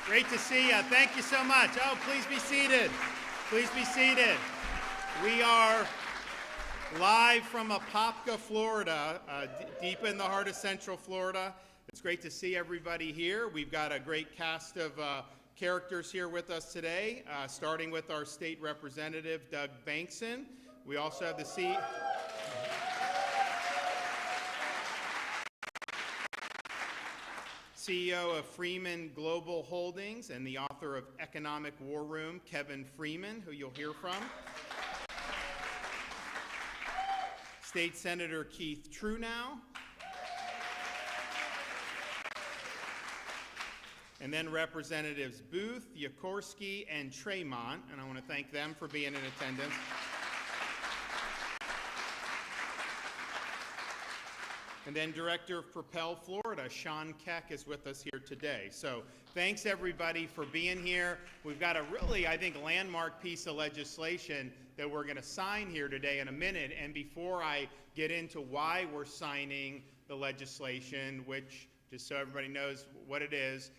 Great to see you. Thank you so much. Oh, please be seated. Please be seated. We are live from Apopka, Florida, deep in the heart of Central Florida. It's great to see everybody here. We've got a great cast of characters here with us today, starting with our state representative, Doug Bankson. We also have the CEO of Freeman Global Holdings and the author of Economic War Room, Kevin Freeman, who you'll hear from. State Senator Keith Truenow. And then Representatives Booth, Yakorsky, and Tremont, and I want to thank them for being in attendance. And then Director of Propel Florida, Sean Keck, is with us here today. So thanks everybody for being here. We've got a really, I think, landmark piece of legislation that we're going to sign here today in a minute. And before I get into why we're signing the legislation, which, just so everybody knows what it is,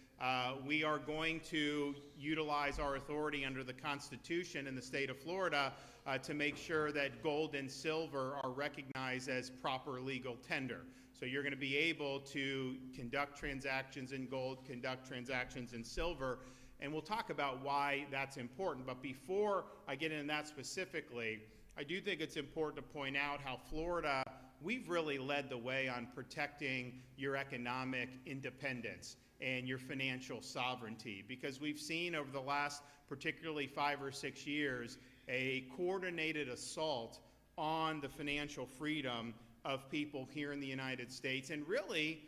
we are going to utilize our authority under the Constitution in the state of Florida to make sure that gold and silver are recognized as proper legal tender. So you're going to be able to conduct transactions in gold, conduct transactions in silver, and we'll talk about why that's important. But before I get into that specifically, I do think it's important to point out how Florida, we've really led the way on protecting your economic independence and your financial sovereignty, because we've seen over the last particularly 5 or 6 years a coordinated assault on the financial freedom of people here in the United States and really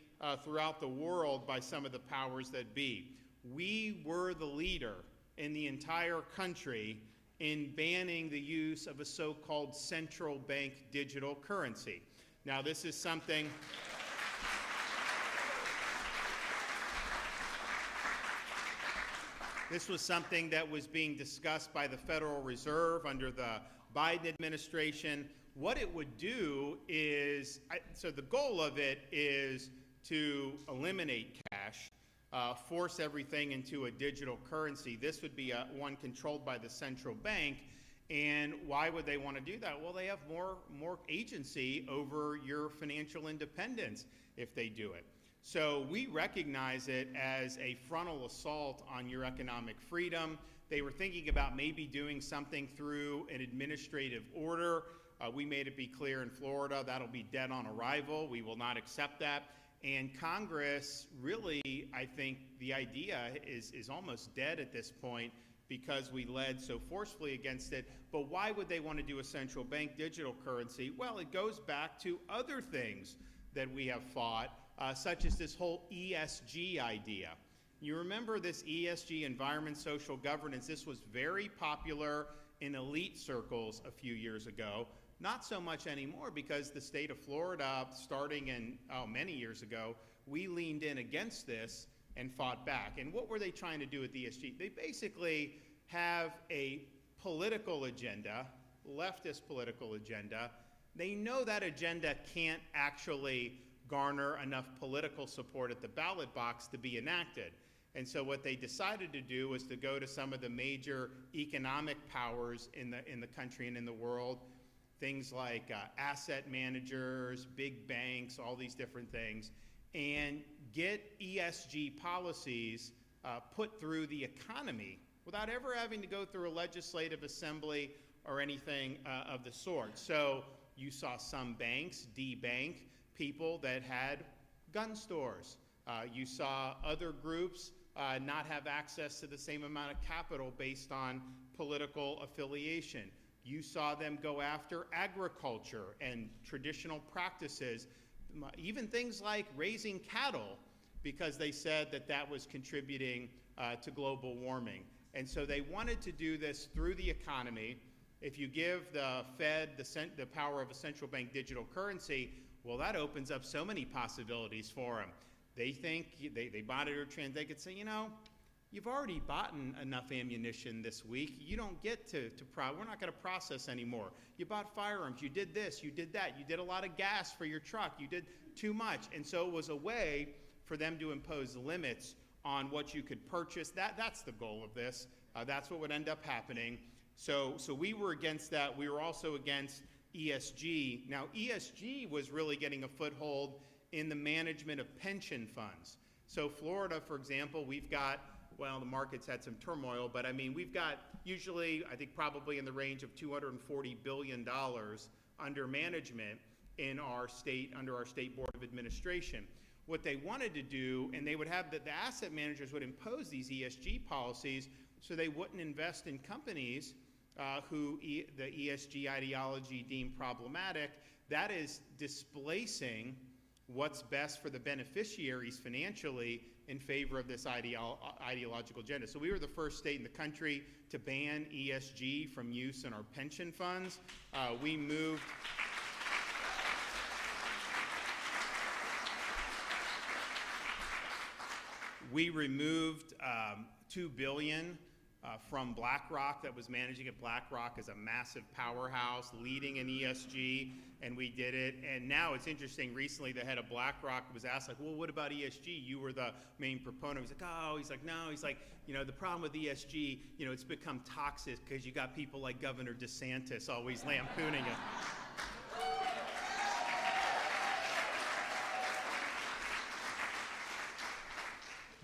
throughout the world by some of the powers that be. We were the leader in the entire country in banning the use of a so-called central bank digital currency. Now, this is something This was something that was being discussed by the Federal Reserve under the Biden administration. What it would do is, so the goal of it is to eliminate cash, force everything into a digital currency. This would be one controlled by the central bank. And why would they want to do that? Well, they have more agency over your financial independence if they do it. So we recognize it as a frontal assault on your economic freedom. They were thinking about maybe doing something through an administrative order. We made it be clear in Florida that'll be dead on arrival. We will not accept that. And Congress really, I think the idea is almost dead at this point because we led so forcefully against it. But why would they want to do a central bank digital currency? Well, it goes back to other things that we have fought, such as this whole ESG idea. You remember this ESG, environment, social governance. This was very popular in elite circles a few years ago. Not so much anymore because the state of Florida, starting in many years ago, we leaned in against this and fought back. And what were they trying to do with ESG? They basically have a political agenda, leftist political agenda. They know that agenda can't actually garner enough political support at the ballot box to be enacted. And so what they decided to do was to go to some of the major economic powers in the country and in the world, things like asset managers, big banks, all these different things, and get ESG policies put through the economy without ever having to go through a legislative assembly or anything of the sort. So you saw some banks debank people that had gun stores. You saw other groups not have access to the same amount of capital based on political affiliation. You saw them go after agriculture and traditional practices, even things like raising cattle, because they said that that was contributing to global warming. And so they wanted to do this through the economy. If you give the Fed the power of a central bank digital currency, well, that opens up so many possibilities for them. They think they monitor trends. They could say, you know, you've already bought enough ammunition this week. You don't get we're not going to process anymore. You bought firearms. You did this. You did that. You did a lot of gas for your truck. You did too much. And so it was a way for them to impose limits on what you could purchase. That's the goal of this. That's what would end up happening. So we were against that. We were also against ESG. Now, ESG was really getting a foothold in the management of pension funds. So Florida, for example, we've got, well, the market's had some turmoil, but I mean, we've got usually, I think probably in the range of $240 billion under management in our state, under our state board of administration. What they wanted to do, and they would have the asset managers would impose these ESG policies so they wouldn't invest in companies who the ESG ideology deemed problematic. That is displacing what's best for the beneficiaries financially in favor of this ideological agenda. So we were the first state in the country to ban ESG from use in our pension funds. We moved We removed $2 billion from BlackRock that was managing it. BlackRock is a massive powerhouse leading in ESG, and we did it. And now it's interesting, recently the head of BlackRock was asked, like, well, what about ESG? You were the main proponent. He's like, oh, he's like, no. He's like, you know, the problem with ESG, you know, it's become toxic because you got people like Governor DeSantis always lampooning it.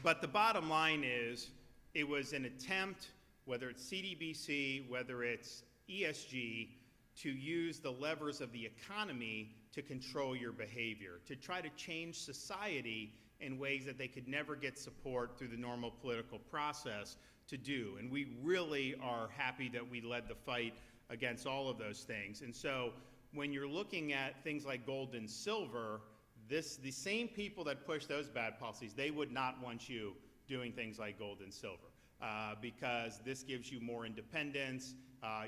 But the bottom line is, it was an attempt, whether it's CDBC, whether it's ESG, to use the levers of the economy to control your behavior, to try to change society in ways that they could never get support through the normal political process to do. And we really are happy that we led the fight against all of those things. And so when you're looking at things like gold and silver, the same people that push those bad policies, they would not want you doing things like gold and silver because this gives you more independence.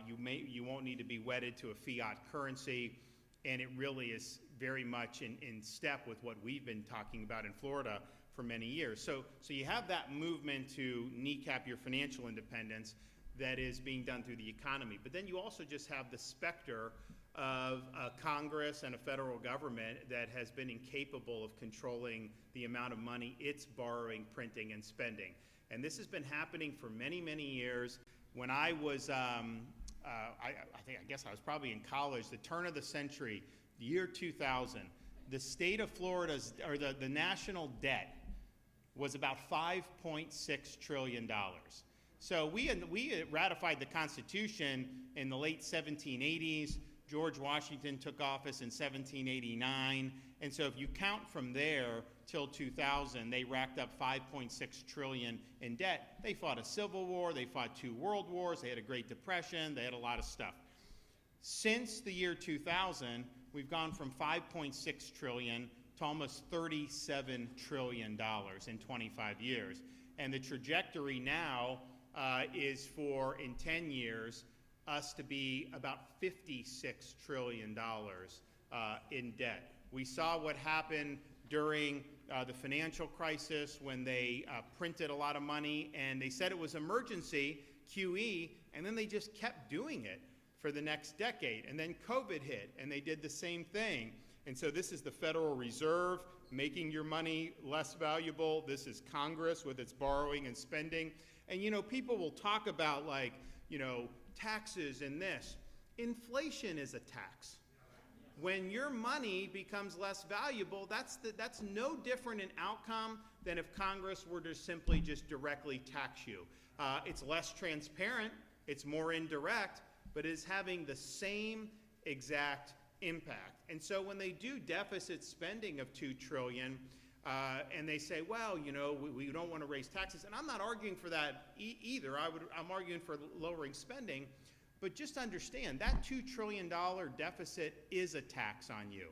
You won't need to be wedded to a fiat currency, and it really is very much in step with what we've been talking about in Florida for many years. So you have that movement to kneecap your financial independence that is being done through the economy. But then you also just have the specter of Congress and a federal government that has been incapable of controlling the amount of money it's borrowing, printing, and spending. And this has been happening for many, many years. When I was, I guess I was probably in college, the turn of the century, the year 2000, the state of Florida's, or the national debt was about $5.6 trillion. So we ratified the Constitution in the late 1780s. George Washington took office in 1789, and so if you count from there till 2000, they racked up $5.6 trillion in debt. They fought a civil war, they fought 2 world wars, they had a Great Depression, they had a lot of stuff. Since the year 2000, we've gone from $5.6 trillion to almost $37 trillion in 25 years. And the trajectory now is for, in 10 years, us to be about $56 trillion in debt. We saw what happened during the financial crisis when they printed a lot of money and they said it was emergency, QE, and then they just kept doing it for the next decade. And then COVID hit and they did the same thing. And so this is the Federal Reserve making your money less valuable. This is Congress with its borrowing and spending. And you know, people will talk about, like, you know, taxes and this. Inflation is a tax. When your money becomes less valuable, that's no different in outcome than if Congress were to simply just directly tax you. It's less transparent, it's more indirect, but it is having the same exact impact. And so when they do deficit spending of $2 trillion, and they say, well, you know, we don't want to raise taxes. And I'm not arguing for that either. I'm arguing for lowering spending. But just understand, that $2 trillion deficit is a tax on you.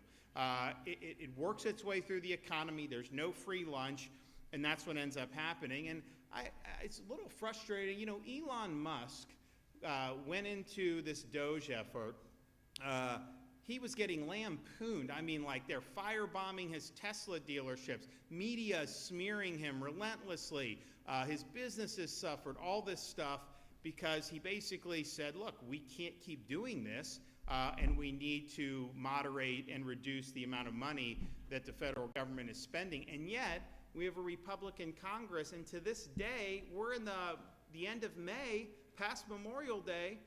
It works its way through the economy. There's no free lunch. And that's what ends up happening. And it's a little frustrating. You know, Elon Musk went into this Doge effort. He was getting lampooned. I mean, like, they're firebombing his Tesla dealerships. Media is smearing him relentlessly. His businesses suffered, all this stuff, because he basically said, look, we can't keep doing this, and we need to moderate and reduce the amount of money that the federal government is spending. And yet, we have a Republican Congress, and to this day, we're in the end of May, past Memorial Day,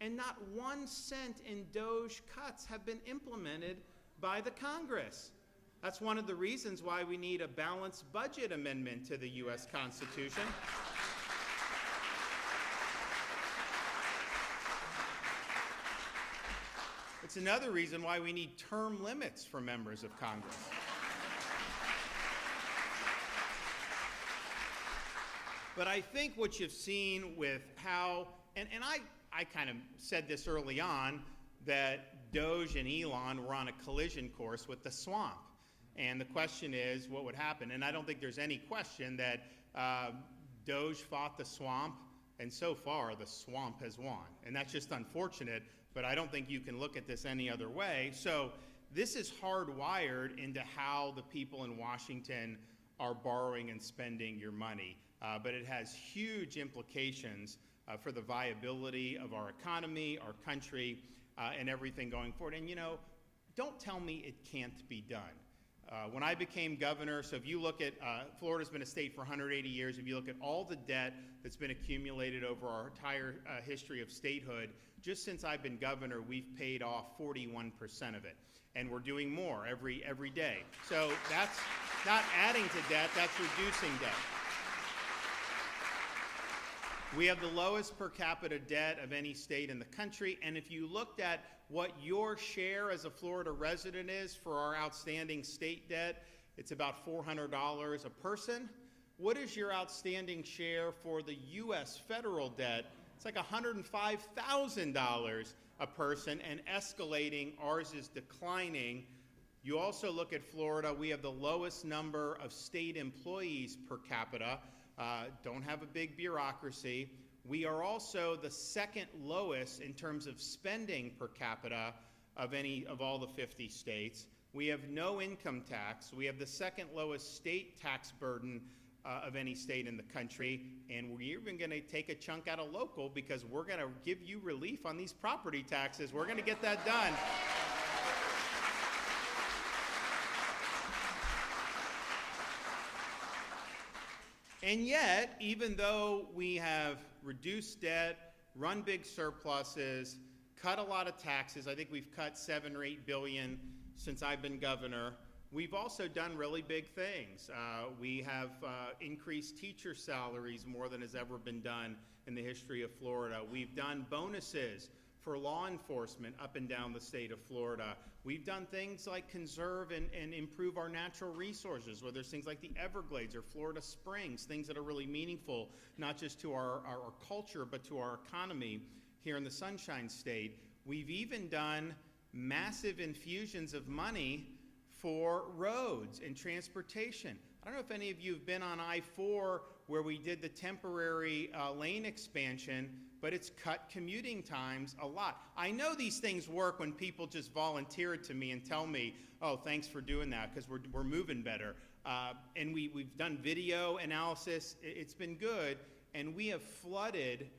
and not 1 cent in DOGE cuts have been implemented by the Congress. That's one of the reasons why we need a balanced budget amendment to the U.S. Constitution. It's another reason why we need term limits for members of Congress. But I think what you've seen with how, and I kind of said this early on, that DOGE and Elon were on a collision course with the swamp. And the question is, what would happen? And I don't think there's any question that DOGE fought the swamp, and so far the swamp has won. And that's just unfortunate, but I don't think you can look at this any other way. So this is hardwired into how the people in Washington are borrowing and spending your money. But it has huge implications for the viability of our economy, our country, and everything going forward. And don't tell me it can't be done. When I became governor, so if you look at, Florida's been a state for 180 years, if you look at all the debt that's been accumulated over our entire history of statehood, just since I've been governor, we've paid off 41% of it. And we're doing more every day. So that's not adding to debt, that's reducing debt. We have the lowest per capita debt of any state in the country, and if you looked at what your share as a Florida resident is for our outstanding state debt, it's about $400 a person. What is your outstanding share for the U.S. federal debt? It's like $105,000 a person and escalating. Ours is declining. You also look at Florida, we have the lowest number of state employees per capita. Don't have a big bureaucracy. We are also the second lowest in terms of spending per capita of any of all the 50 states. We have no income tax. We have the second lowest state tax burden of any state in the country. And we're even going to take a chunk out of local because we're going to give you relief on these property taxes. We're going to get that done. And yet, even though we have reduced debt, run big surpluses, cut a lot of taxes, I think we've cut $7 or $8 billion since I've been governor, we've also done really big things. We have increased teacher salaries more than has ever been done in the history of Florida. We've done bonuses for law enforcement up and down the state of Florida. We've done things like conserve and improve our natural resources, whether it's things like the Everglades or Florida Springs, things that are really meaningful, not just to our culture, but to our economy here in the Sunshine State. We've even done massive infusions of money for roads and transportation. I don't know if any of you have been on I-4 where we did the temporary lane expansion, but it's cut commuting times a lot. I know these things work when people just volunteer it to me and tell me, oh, thanks for doing that, because we're moving better. And we've done video analysis. It's been good. And we have flooded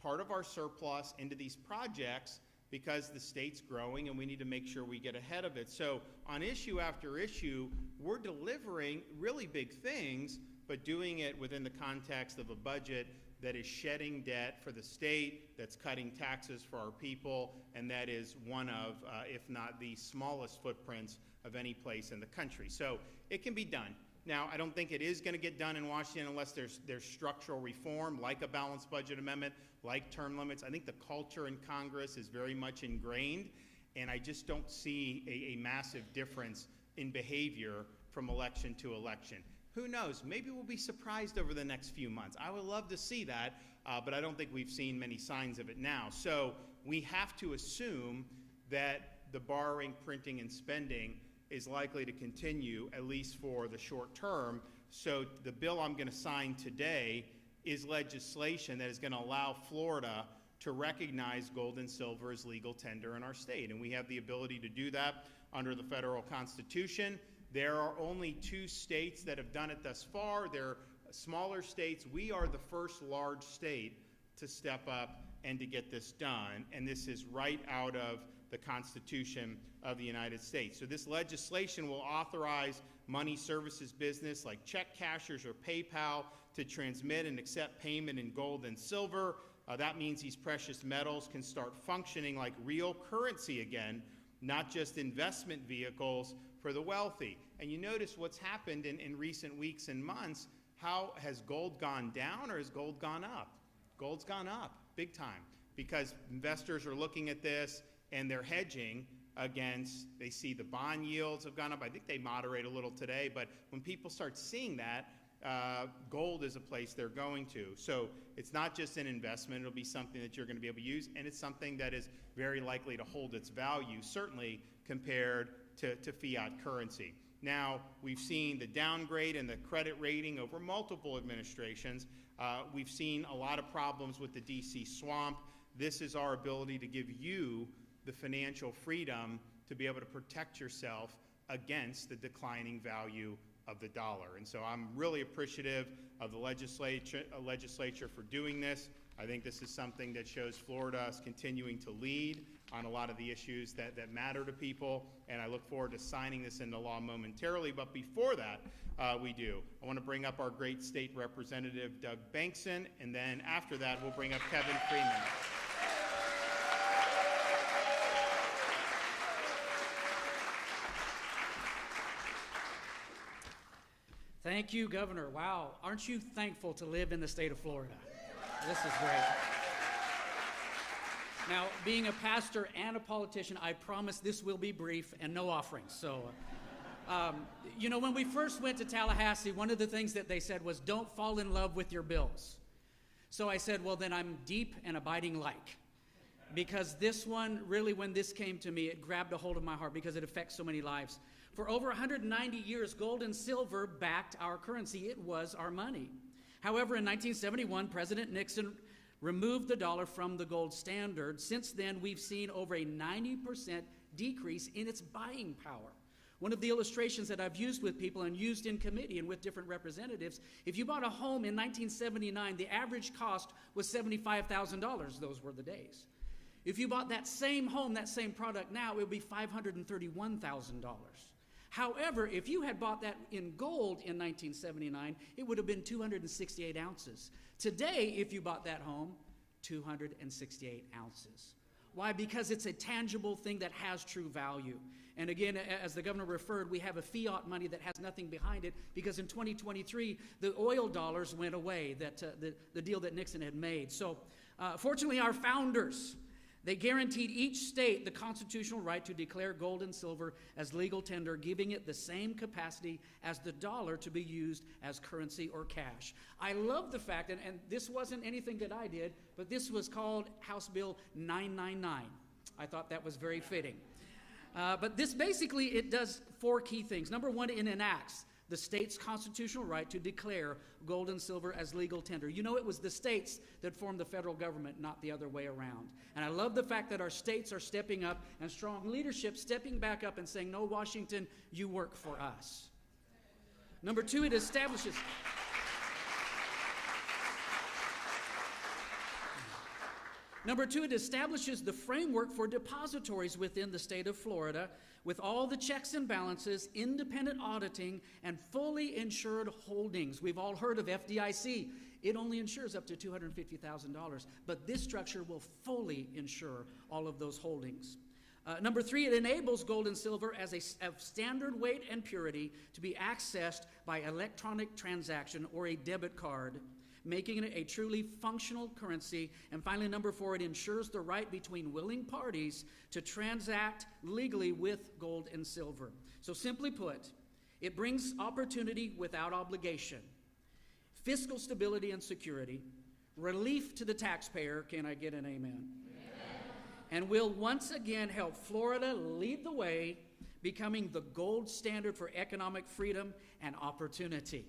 part of our surplus into these projects because the state's growing and we need to make sure we get ahead of it. So on issue after issue, we're delivering really big things, but doing it within the context of a budget that is shedding debt for the state, that's cutting taxes for our people, and that is one of, if not the smallest footprints of any place in the country. So it can be done. Now, I don't think it is going to get done in Washington unless there's structural reform, like a balanced budget amendment, like term limits. I think the culture in Congress is very much ingrained, and I just don't see a massive difference in behavior from election to election. Who knows? Maybe we'll be surprised over the next few months. I would love to see that, but I don't think we've seen many signs of it now. So we have to assume that the borrowing, printing, and spending is likely to continue, at least for the short term. So the bill I'm going to sign today is legislation that is going to allow Florida to recognize gold and silver as legal tender in our state. And we have the ability to do that under the federal Constitution. There are only 2 states that have done it thus far. They're smaller states. We are the first large state to step up and to get this done. And this is right out of the Constitution of the United States. So this legislation will authorize money services business like check cashers or PayPal to transmit and accept payment in gold and silver. That means these precious metals can start functioning like real currency again, not just investment vehicles for the wealthy. And you notice what's happened in recent weeks and months. How has gold gone down or has gold gone up? Gold's gone up big time because investors are looking at this and they're hedging against, they see the bond yields have gone up. I think they moderate a little today, but when people start seeing that, gold is a place they're going to. So it's not just an investment, it'll be something that you're going to be able to use, and it's something that is very likely to hold its value, certainly compared to fiat currency. Now, we've seen the downgrade in the credit rating over multiple administrations. We've seen a lot of problems with the DC swamp. This is our ability to give you the financial freedom to be able to protect yourself against the declining value of the dollar. And so I'm really appreciative of the legislature for doing this. I think this is something that shows Florida is continuing to lead on a lot of the issues that matter to people, and I look forward to signing this into law momentarily. But before that, I want to bring up our great state representative, Doug Bankson, and then after that, we'll bring up Kevin Freeman. Thank you, Governor. Wow, aren't you thankful to live in the state of Florida? This is great. Now, being a pastor and a politician, I promise this will be brief and no offerings. So, you know, when we first went to Tallahassee, one of the things that they said was, don't fall in love with your bills. So I said, well, then I'm deep and abiding like. Because this one, really, when this came to me, it grabbed a hold of my heart because it affects so many lives. For over 190 years, gold and silver backed our currency. It was our money. However, in 1971, President Nixon removed the dollar from the gold standard. Since then, we've seen over a 90% decrease in its buying power. One of the illustrations that I've used with people and used in committee and with different representatives, if you bought a home in 1979, the average cost was $75,000. Those were the days. If you bought that same home, that same product now, it would be $531,000. However, if you had bought that in gold in 1979, it would have been 268 ounces. Today, if you bought that home, 268 ounces. Why? Because it's a tangible thing that has true value. And again, as the governor referred, we have a fiat money that has nothing behind it because in 2023, the oil dollars went away, the deal that Nixon had made. So fortunately, our founders, they guaranteed each state the constitutional right to declare gold and silver as legal tender, giving it the same capacity as the dollar to be used as currency or cash. I love the fact, and this wasn't anything that I did, but this was called House Bill 999. I thought that was very fitting. But this basically, it does four key things. Number one, it enacts the state's constitutional right to declare gold and silver as legal tender. You know, it was the states that formed the federal government, not the other way around. And I love the fact that our states are stepping up and strong leadership stepping back up and saying, no, Washington, you work for us. Number two, it establishes... Number two, it establishes the framework for depositories within the state of Florida with all the checks and balances, independent auditing, and fully insured holdings. We've all heard of FDIC. It only insures up to $250,000, but this structure will fully insure all of those holdings. Number three, it enables gold and silver as a standard weight and purity to be accessed by electronic transaction or a debit card, making it a truly functional currency. And finally, number four, it ensures the right between willing parties to transact legally with gold and silver. So simply put, it brings opportunity without obligation, fiscal stability and security, relief to the taxpayer. Can I get an amen? And will once again help Florida lead the way, becoming the gold standard for economic freedom and opportunity.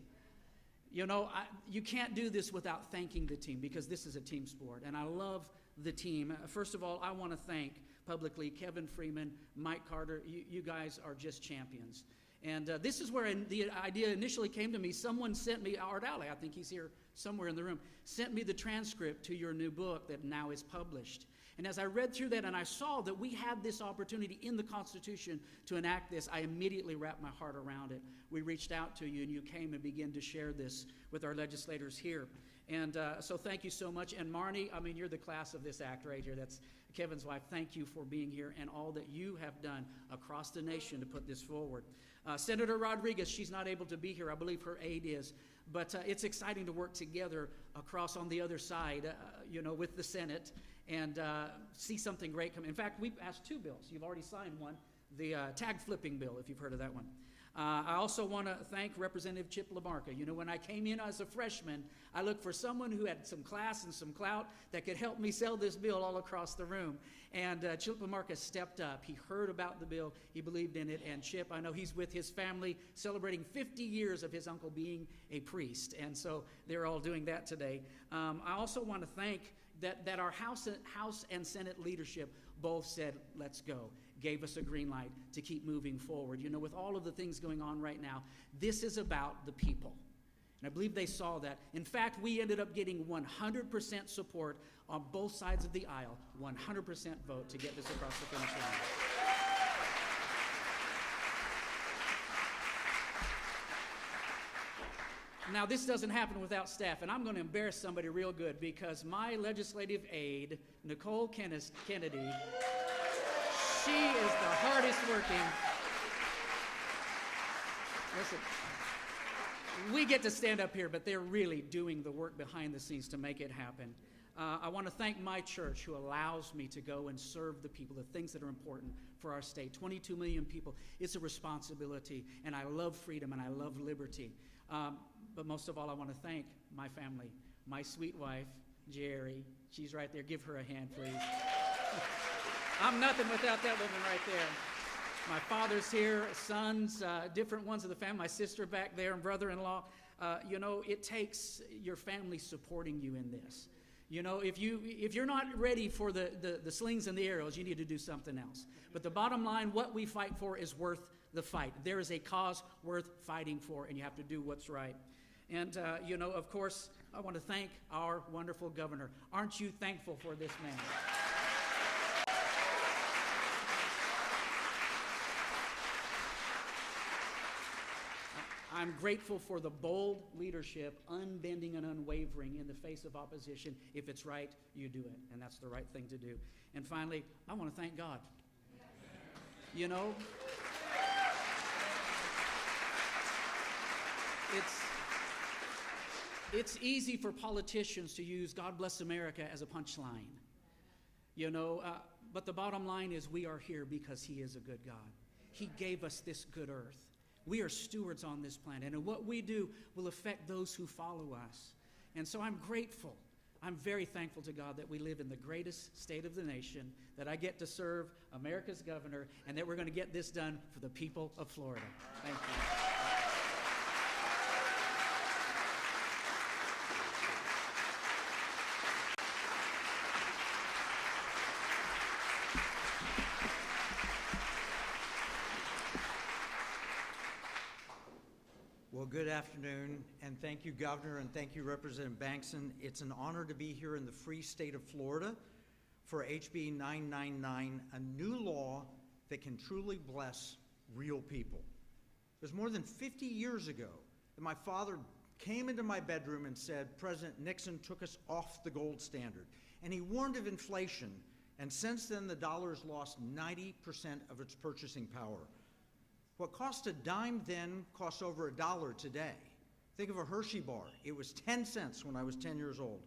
You know, you can't do this without thanking the team because this is a team sport, and I love the team. First of all, I want to thank publicly Kevin Freeman, Mike Carter. You guys are just champions. And this is where the idea initially came to me. Someone sent me, Art Alley, I think he's here somewhere in the room, sent me the transcript to your new book that now is published. And as I read through that and I saw that we had this opportunity in the Constitution to enact this, I immediately wrapped my heart around it. We reached out to you and you came and began to share this with our legislators here. And so thank you so much. And Marnie, I mean, you're the class of this act right here. That's Kevin's wife. Thank you for being here and all that you have done across the nation to put this forward. Senator Rodriguez, she's not able to be here. I believe her aide is. But it's exciting to work together across on the other side, with the Senate and see something great come. In fact, we passed 2 bills. You've already signed one, the tag flipping bill, if you've heard of that one. I also want to thank Representative Chip LaMarca. You know, when I came in as a freshman, I looked for someone who had some class and some clout that could help me sell this bill all across the room. And Chip LaMarca stepped up. He heard about the bill. He believed in it. And Chip, I know he's with his family celebrating 50 years of his uncle being a priest. And so they're all doing that today. I also want to thank that our House and Senate leadership both said, let's go. Gave us a green light to keep moving forward. You know, with all of the things going on right now, this is about the people. And I believe they saw that. In fact, we ended up getting 100% support on both sides of the aisle, 100% vote to get this across the finish line. Now, this doesn't happen without staff, and I'm going to embarrass somebody real good because my legislative aide, Nicole Kennedy, she is the hardest working. Listen, we get to stand up here, but they're really doing the work behind the scenes to make it happen. I want to thank my church who allows me to go and serve the people, the things that are important for our state. 22 million people. It's a responsibility, and I love freedom and I love liberty. But most of all, I want to thank my family, my sweet wife, Jerry. She's right there. Give her a hand, please. I'm nothing without that woman right there. My father's here, sons, different ones of the family, my sister back there, and brother-in-law. It takes your family supporting you in this. You know, if you're not ready for the slings and the arrows, you need to do something else. But the bottom line, what we fight for is worth the fight. There is a cause worth fighting for, and you have to do what's right. And, of course, I want to thank our wonderful governor. Aren't you thankful for this man? I'm grateful for the bold leadership, unbending and unwavering in the face of opposition. If it's right, you do it, and that's the right thing to do. And finally, I want to thank God. You know, it's easy for politicians to use God bless America as a punchline. But the bottom line is we are here because He is a good God. He gave us this good earth. We are stewards on this planet, and what we do will affect those who follow us. And so I'm grateful. I'm very thankful to God that we live in the greatest state of the nation, that I get to serve America's governor, and that we're going to get this done for the people of Florida. Thank you. Well, good afternoon, and thank you, Governor, and thank you, Representative Bankson. It's an honor to be here in the free state of Florida for HB 999, a new law that can truly bless real people. It was more than 50 years ago that my father came into my bedroom and said, President Nixon took us off the gold standard, and he warned of inflation, and since then the dollar has lost 90% of its purchasing power. What cost a dime then costs over $1 today. Think of a Hershey bar. It was 10 cents when I was 10 years old.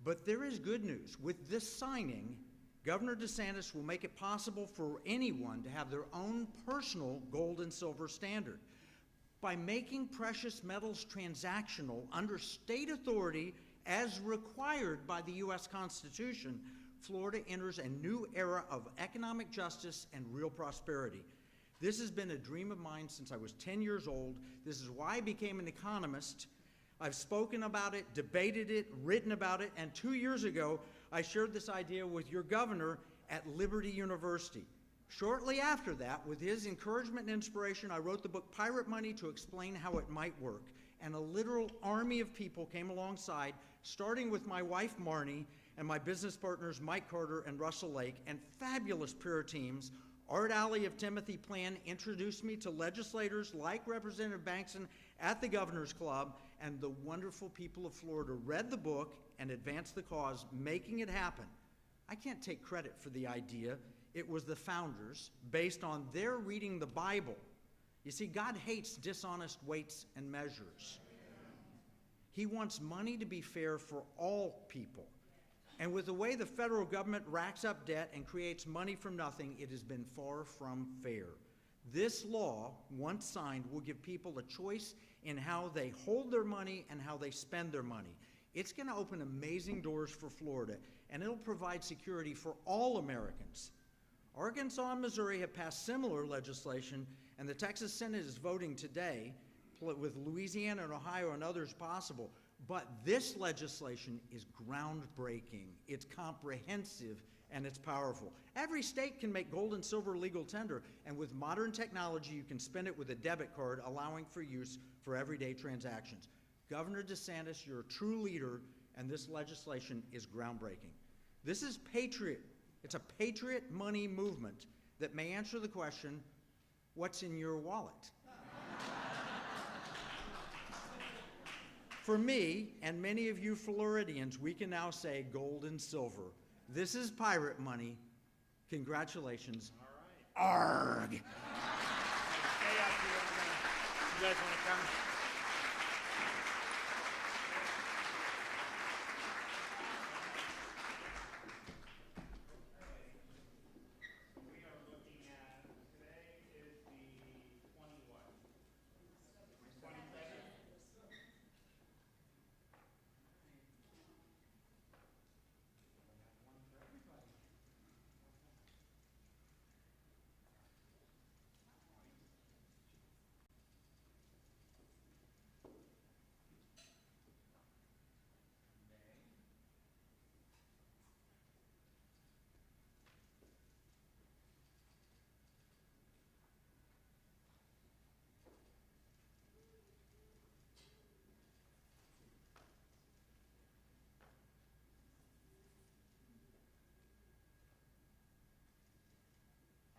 But there is good news. With this signing, Governor DeSantis will make it possible for anyone to have their own personal gold and silver standard. By making precious metals transactional under state authority as required by the U.S. Constitution, Florida enters a new era of economic justice and real prosperity. This has been a dream of mine since I was 10 years old. This is why I became an economist. I've spoken about it, debated it, written about it, and 2 years ago, I shared this idea with your governor at Liberty University. Shortly after that, with his encouragement and inspiration, I wrote the book Pirate Money to explain how it might work. And a literal army of people came alongside, starting with my wife Marnie and my business partners Mike Carter and Russell Lake, and fabulous peer teams. Art Alley of Timothy Plan introduced me to legislators like Representative Bankson at the Governor's Club, and the wonderful people of Florida read the book and advanced the cause, making it happen. I can't take credit for the idea. It was the founders, based on their reading the Bible. You see, God hates dishonest weights and measures. He wants money to be fair for all people. And with the way the federal government racks up debt and creates money from nothing, it has been far from fair. This law, once signed, will give people a choice in how they hold their money and how they spend their money. It's going to open amazing doors for Florida, and it'll provide security for all Americans. Arkansas and Missouri have passed similar legislation, and the Texas Senate is voting today, with Louisiana and Ohio and others possible. But this legislation is groundbreaking. It's comprehensive, and it's powerful. Every state can make gold and silver legal tender, and with modern technology, you can spend it with a debit card, allowing for use for everyday transactions. Governor DeSantis, you're a true leader, and this legislation is groundbreaking. This is patriot. It's a patriot money movement that may answer the question, what's in your wallet? For me, and many of you Floridians, we can now say gold and silver. This is pirate money. Congratulations. All right. Arg! Stay up here. You guys want to come? We are looking at, today is the 20 what? 22nd?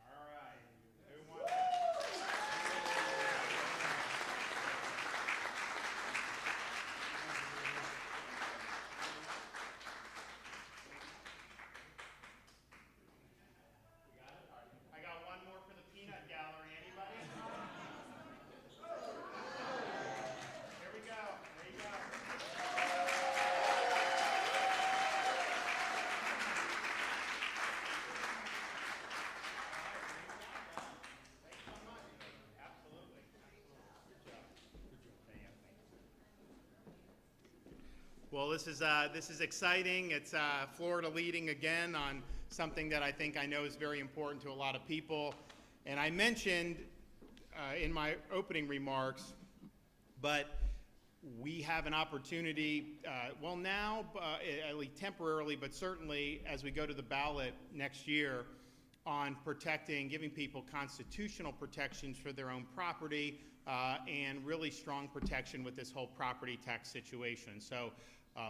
All right. Who wants I got one more for the peanut gallery. Anybody? Here we go. There you go. Thanks so much. Absolutely. Good job. Well, this is exciting. It's Florida leading again on something that I know is very important to a lot of people. And I mentioned in my opening remarks, but we have an opportunity, now, at least temporarily, but certainly as we go to the ballot next year, on protecting, giving people constitutional protections for their own property, and really strong protection with this whole property tax situation. So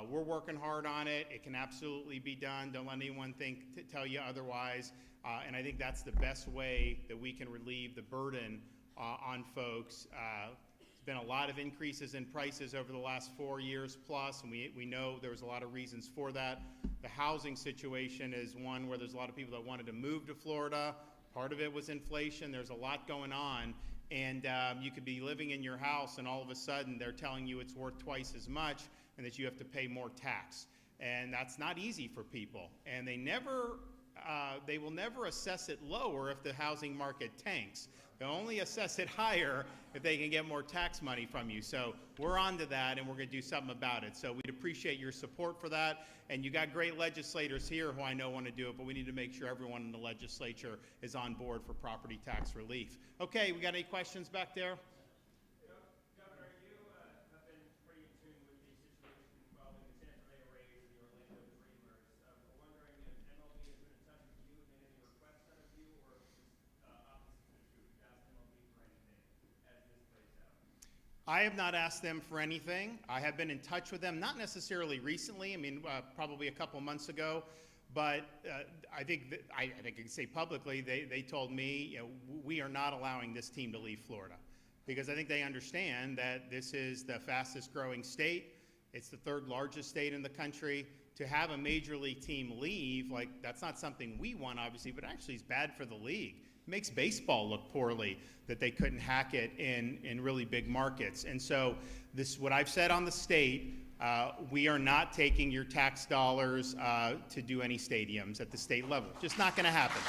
we're working hard on it. It can absolutely be done. Don't let anyone tell you otherwise. And I think that's the best way that we can relieve the burden on folks. There's been a lot of increases in prices over the last 4 years plus, and we know there was a lot of reasons for that. The housing situation is one where there's a lot of people that wanted to move to Florida. Part of it was inflation. There's a lot going on. And you could be living in your house, and all of a sudden they're telling you it's worth twice as much and that you have to pay more tax. And that's not easy for people. And they will never assess it lower if the housing market tanks. They'll only assess it higher if they can get more tax money from you. So we're on to that, and we're going to do something about it. So we'd appreciate your support for that. And you got great legislators here who I know want to do it, but we need to make sure everyone in the legislature is on board for property tax relief. Okay, we got any questions back there? Governor, you have been pretty in tune with the situation involving the Tampa Bay Rays and the Orlando Dreamers. We're wondering if MLB has been in touch with you and made any requests out of you, or if I have not asked them for anything. I have been in touch with them, not necessarily recently, I mean, probably a couple months ago, but I think I can say publicly, they told me, you know, we are not allowing this team to leave Florida, because I think they understand that this is the fastest growing state. It's the third largest state in the country. To have a major league team leave, like, that's not something we want, obviously, but actually is bad for the league. It makes baseball look poorly that they couldn't hack it in really big markets. And so this, what I've said on the state, we are not taking your tax dollars to do any stadiums at the state level. Just not going to happen.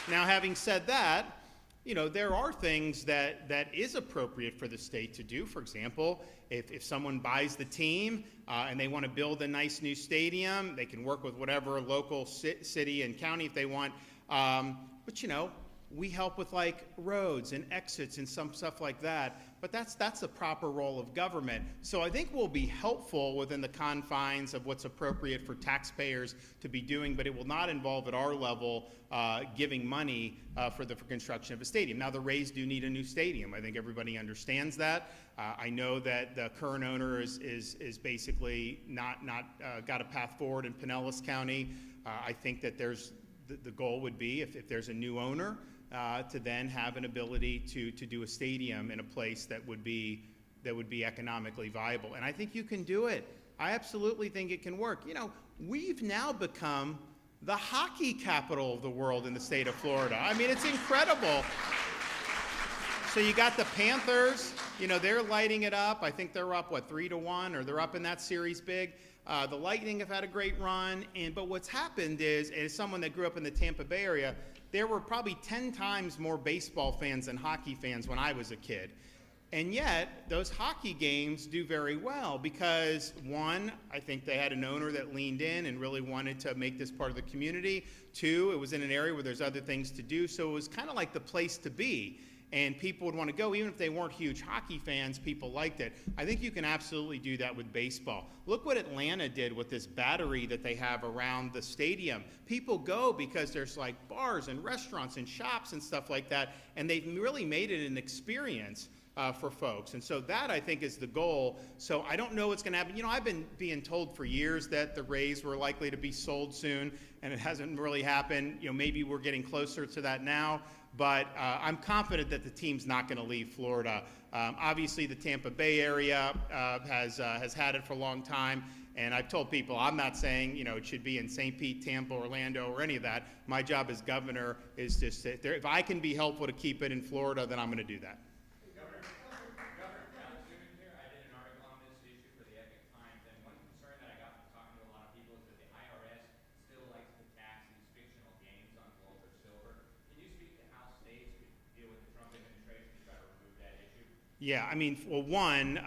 Now, having said that, you know, there are things that is appropriate for the state to do. For example, if someone buys the team and they want to build a nice new stadium, they can work with whatever local city and county if they want. But, you know, we help with like roads and exits and some stuff like that. But that's the proper role of government. So I think we'll be helpful within the confines of what's appropriate for taxpayers to be doing, but it will not involve at our level giving money for construction of a stadium. Now, the Rays do need a new stadium. I think everybody understands that. I know that the current owner is basically not got a path forward in Pinellas County. I think that there's the goal would be, if there's a new owner, to then have an ability to do a stadium in a place that would be economically viable. And I think you can do it. I absolutely think it can work. You know, we've now become the hockey capital of the world in the state of Florida. I mean, it's incredible. So you got the Panthers, you know, they're lighting it up. I think they're up, what, 3-1, or they're up in that series big. The Lightning have had a great run, but what's happened is, as someone that grew up in the Tampa Bay area, there were probably 10 times more baseball fans than hockey fans when I was a kid. And yet, those hockey games do very well because, one, I think they had an owner that leaned in and really wanted to make this part of the community. Two, it was in an area where there's other things to do, so it was kind of like the place to be. And people would want to go, even if they weren't huge hockey fans, people liked it. I think you can absolutely do that with baseball. Look what Atlanta did with this battery that they have around the stadium. People go because there's like bars and restaurants and shops and stuff like that, and they've really made it an experience for folks. And so that, I think, is the goal. So I don't know what's going to happen. You know, I've been being told for years that the Rays were likely to be sold soon, and it hasn't really happened. You know, maybe we're getting closer to that now. But I'm confident that the team's not going to leave Florida. Obviously, the Tampa Bay area has had it for a long time, and I've told people I'm not saying, you know, it should be in St. Pete, Tampa, Orlando, or any of that. My job as governor is to sit there. If I can be helpful to keep it in Florida, then I'm going to do that. Governor, I did an article on this issue for the Epic Times, and one concern that I got from talking to a lot of people is that the IRS still likes to tax these fictional games on gold or silver. Can you speak to how states could deal with the Trump administration to try to remove that issue? Yeah, I mean, well, one,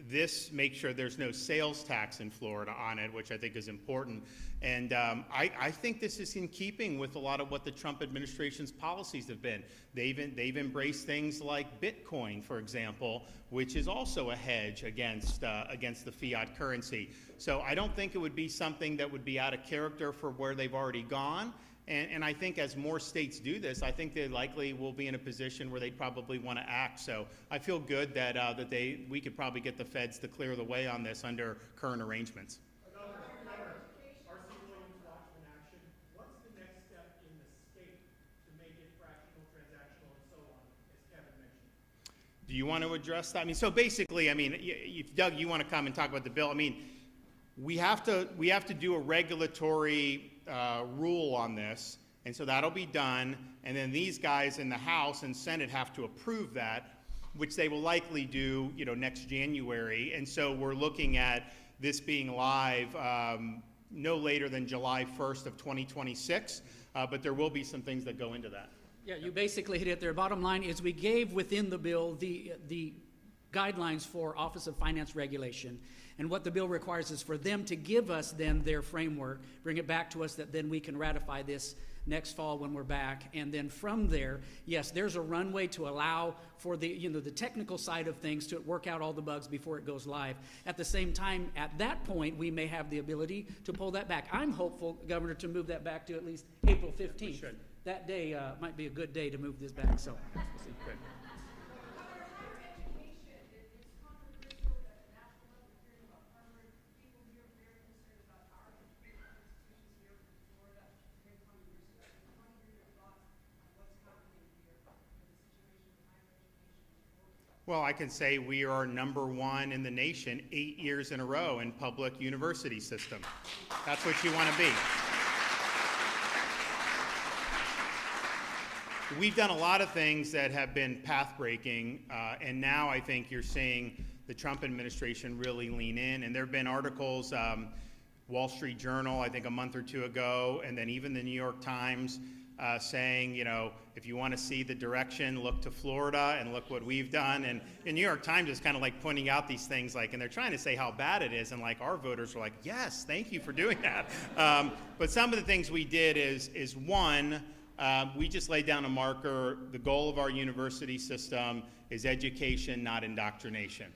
this makes sure there's no sales tax in Florida on it, which I think is important. And I think this is in keeping with a lot of what the Trump administration's policies have been. They've embraced things like Bitcoin, for example, which is also a hedge against the fiat currency. So I don't think it would be something that would be out of character for where they've already gone. And I think as more states do this, I think they likely will be in a position where they'd probably want to act. So I feel good that we could probably get the feds to clear the way on this under current arrangements. R.C. Williams, Watchman Action. What's the next step in the state to make it fractional, transactional, and so on, as Kevin mentioned? Do you want to address that? I mean, so basically, I mean, if Doug, you want to come and talk about the bill. I mean, we have to do a regulatory rule on this, and so that'll be done. And then these guys in the House and Senate have to approve that, which they will likely do, you know, next January. And so we're looking at this being live no later than July 1st of 2026. But there will be some things that go into that. Yeah, you basically hit it there. Bottom line is we gave within the bill the guidelines for Office of Finance Regulation. And what the bill requires is for them to give us then their framework, bring it back to us, that then we can ratify this next fall when we're back. And then from there, yes, there's a runway to allow for the, you know, the technical side of things to work out all the bugs before it goes live. At the same time, at that point, we may have the ability to pull that back. I'm hopeful, Governor, to move that back to at least April 15th. that day might be a good day to move this back. So. We'll see. Good. Well, I can say we are #1 in the nation 8 years in a row in public university system. That's what you want to be. We've done a lot of things that have been path-breaking, and now I think you're seeing the Trump administration really lean in. And there have been articles, Wall Street Journal, I think a month or two ago, and then even the New York Times saying, you know, if you want to see the direction, look to Florida and look what we've done. And the New York Times is kind of like pointing out these things, like, and they're trying to say how bad it is, and like our voters are like, yes, thank you for doing that. But some of the things we did is one, we just laid down a marker. The goal of our university system is education, not indoctrination.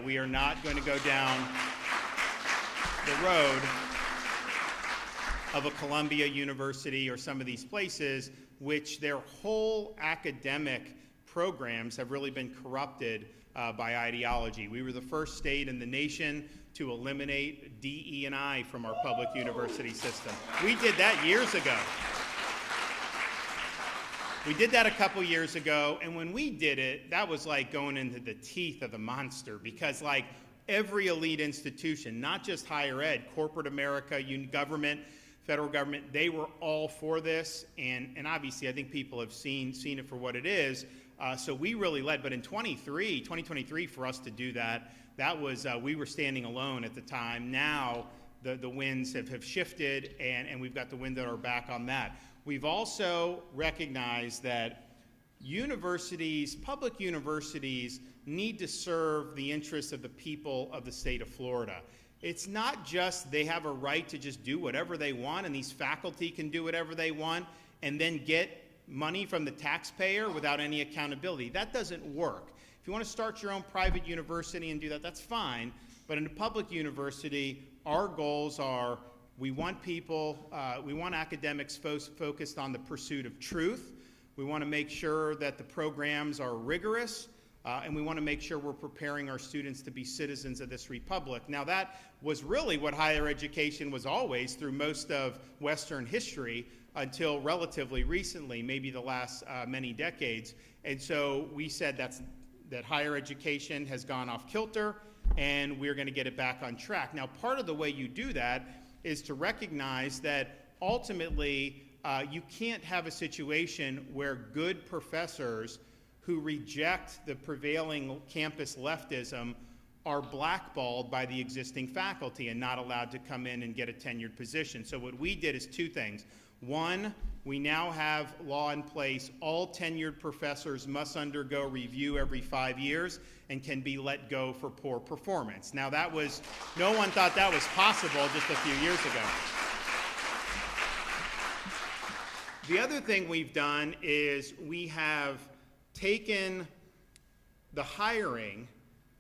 We are not going to go down the road of a Columbia University or some of these places which their whole academic programs have really been corrupted by ideology. We were the first state in the nation to eliminate DE&I from our public university system. We did that years ago. We did that a couple years ago, and when we did it, that was like going into the teeth of the monster, because like every elite institution, not just higher ed, corporate America, government, federal government, they were all for this, and obviously I think people have seen it for what it is. So we really led, but in 2023, for us to do that, that was, we were standing alone at the time. Now the winds have shifted, and we've got the wind at our back on that. We've also recognized that universities, public universities, need to serve the interests of the people of the state of Florida. It's not just they have a right to just do whatever they want, and these faculty can do whatever they want and then get money from the taxpayer without any accountability. That doesn't work. If you want to start your own private university and do that, that's fine. But in a public university, our goals are, we want people, we want academics focused on the pursuit of truth. We want to make sure that the programs are rigorous, and we want to make sure we're preparing our students to be citizens of this republic. Now, that was really what higher education was always through most of Western history until relatively recently, maybe the last many decades. And so we said that higher education has gone off kilter, and we're going to get it back on track. Now, part of the way you do that is to recognize that ultimately you can't have a situation where good professors who reject the prevailing campus leftism are blackballed by the existing faculty and not allowed to come in and get a tenured position. So what we did is two things. One, we now have law in place. All tenured professors must undergo review every 5 years and can be let go for poor performance. Now that was, no one thought that was possible just a few years ago. The other thing we've done is we have taken the hiring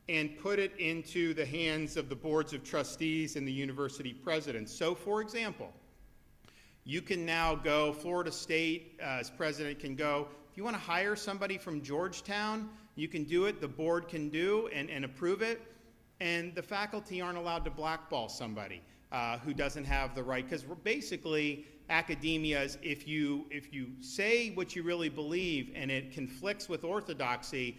and put it into the hands of the boards of trustees and the university presidents. So for example, you can now go, Florida State as president can go, if you want to hire somebody from Georgetown, you can do it, the board can do and approve it, and the faculty aren't allowed to blackball somebody who doesn't have the right, because basically academia is, if you say what you really believe and it conflicts with orthodoxy,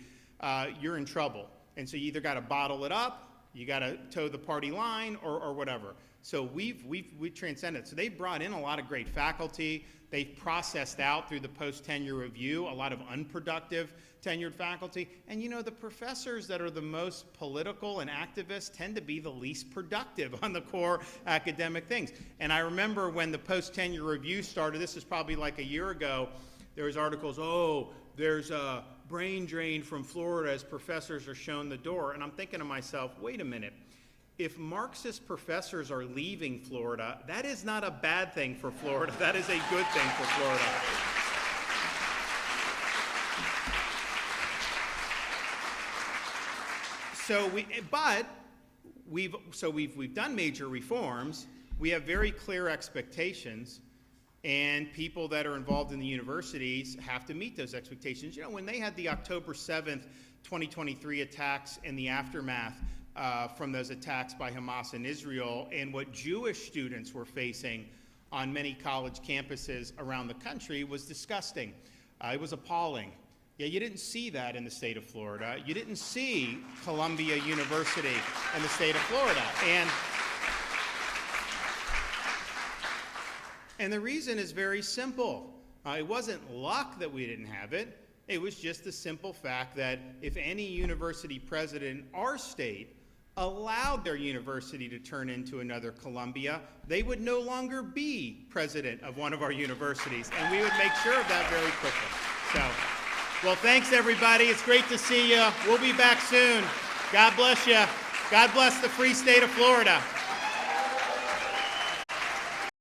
you're in trouble. And so you either got to bottle it up, you got to toe the party line, or whatever. So we've transcended. So they've brought in a lot of great faculty. They've processed out through the post-tenure review a lot of unproductive tenured faculty. And you know, the professors that are the most political and activist tend to be the least productive on the core academic things. And I remember when the post-tenure review started, this is probably like a year ago, there was articles, oh, there's a brain drain from Florida as professors are shown the door. And I'm thinking to myself, wait a minute. If Marxist professors are leaving Florida, that is not a bad thing for Florida. That is a good thing for Florida. We've done major reforms. We have very clear expectations. and people that are involved in the universities have to meet those expectations. You know, when they had the October 7th, 2023 attacks and the aftermath from those attacks by Hamas in Israel, and what Jewish students were facing on many college campuses around the country was disgusting. It was appalling. Yeah, you didn't see that in the state of Florida. You didn't see Columbia University in the state of Florida. And the reason is very simple. It wasn't luck that we didn't have it. It was just the simple fact that if any university president in our state allowed their university to turn into another Columbia, they would no longer be president of one of our universities, and we would make sure of that very quickly. So, well, thanks, everybody. It's great to see you. We'll be back soon. God bless you. God bless the free state of Florida.